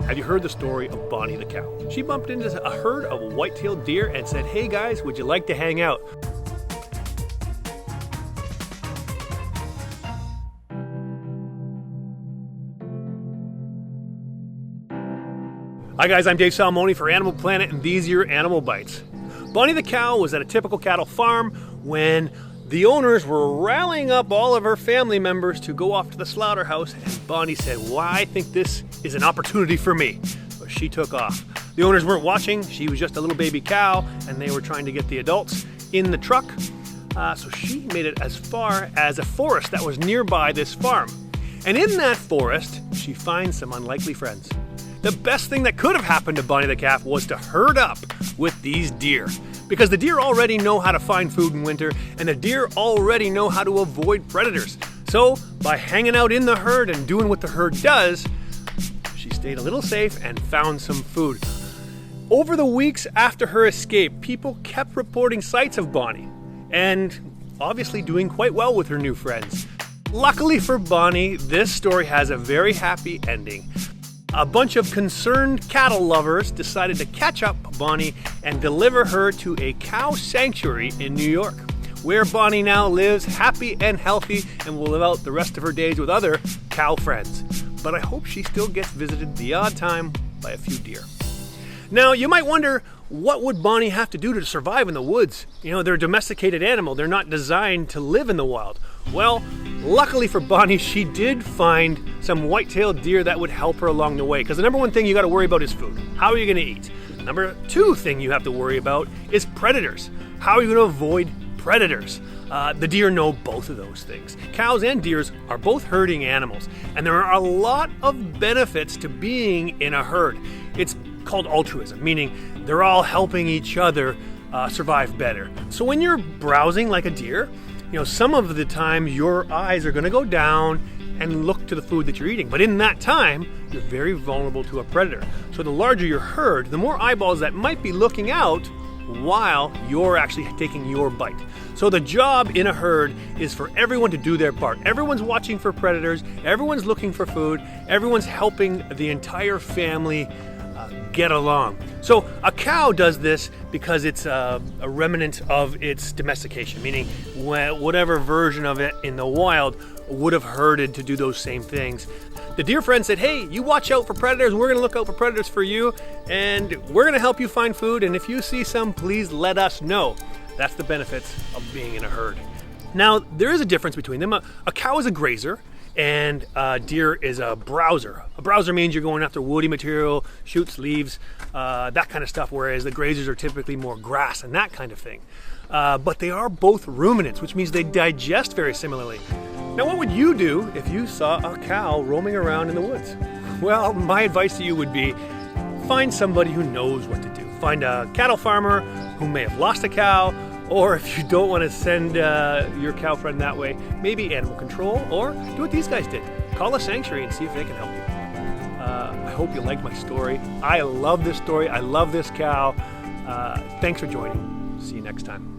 Have you heard the story of Bonnie the cow? She bumped into a herd of white-tailed deer and said, "Hey guys, would you like to hang out?" Hi guys, I'm Dave Salmoni for Animal Planet, and these are your Animal Bites. Bonnie the cow was at a typical cattle farm when the owners were rallying up all of her family members to go off to the slaughterhouse, and Bonnie said, "Well, I think this is an opportunity for me." So she took off. The owners weren't watching. She was just a little baby cow, and they were trying to get the adults in the truck. So she made it as far as a forest that was nearby this farm. And in that forest, she finds some unlikely friends. The best thing that could have happened to Bonnie the calf was to herd up with these deer, because the deer already know how to find food in winter, and the deer already know how to avoid predators. So by hanging out in the herd and doing what the herd does, she stayed a little safe and found some food. Over the weeks after her escape, people kept reporting sights of Bonnie, and obviously doing quite well with her new friends. Luckily for Bonnie, this story has a very happy ending. A bunch of concerned cattle lovers decided to catch up Bonnie and deliver her to a cow sanctuary in New York, where Bonnie now lives happy and healthy and will live out the rest of her days with other cow friends. But I hope she still gets visited the odd time by a few deer. Now, you might wonder, what would Bonnie have to do to survive in the woods? You know, they're a domesticated animal. They're not designed to live in the wild. Well, luckily for Bonnie, she did find some white-tailed deer that would help her along the way. Because the number one thing you got to worry about is food. How are you going to eat? Number two thing you have to worry about is predators. How are you going to avoid predators? The deer know both of those things. Cows and deers are both herding animals, and there are a lot of benefits to being in a herd. It's called altruism, meaning they're all helping each other survive better. So when you're browsing like a deer, you know, some of the time your eyes are going to go down and look to the food that you're eating. But in that time, you're very vulnerable to a predator. So the larger your herd, the more eyeballs that might be looking out while you're actually taking your bite. So the job in a herd is for everyone to do their part. Everyone's watching for predators, everyone's looking for food, everyone's helping the entire family get along. So a cow does this because it's a remnant of its domestication, meaning whatever version of it in the wild would have herded to do those same things. The deer friend said, "Hey, you watch out for predators. We're going to look out for predators for you, and we're going to help you find food. And if you see some, please let us know." That's the benefits of being in a herd. Now, there is a difference between them. A cow is a grazer, and a deer is a browser. A browser means you're going after woody material, shoots, leaves, that kind of stuff, whereas the grazers are typically more grass and that kind of thing. But they are both ruminants, which means they digest very similarly. Now, what would you do if you saw a cow roaming around in the woods? Well, my advice to you would be find somebody who knows what to do. Find a cattle farmer who may have lost a cow, or if you don't want to send your cow friend that way, maybe animal control, or do what these guys did. Call a sanctuary and see if they can help you. I hope you liked my story. I love this story. I love this cow. Thanks for joining. See you next time.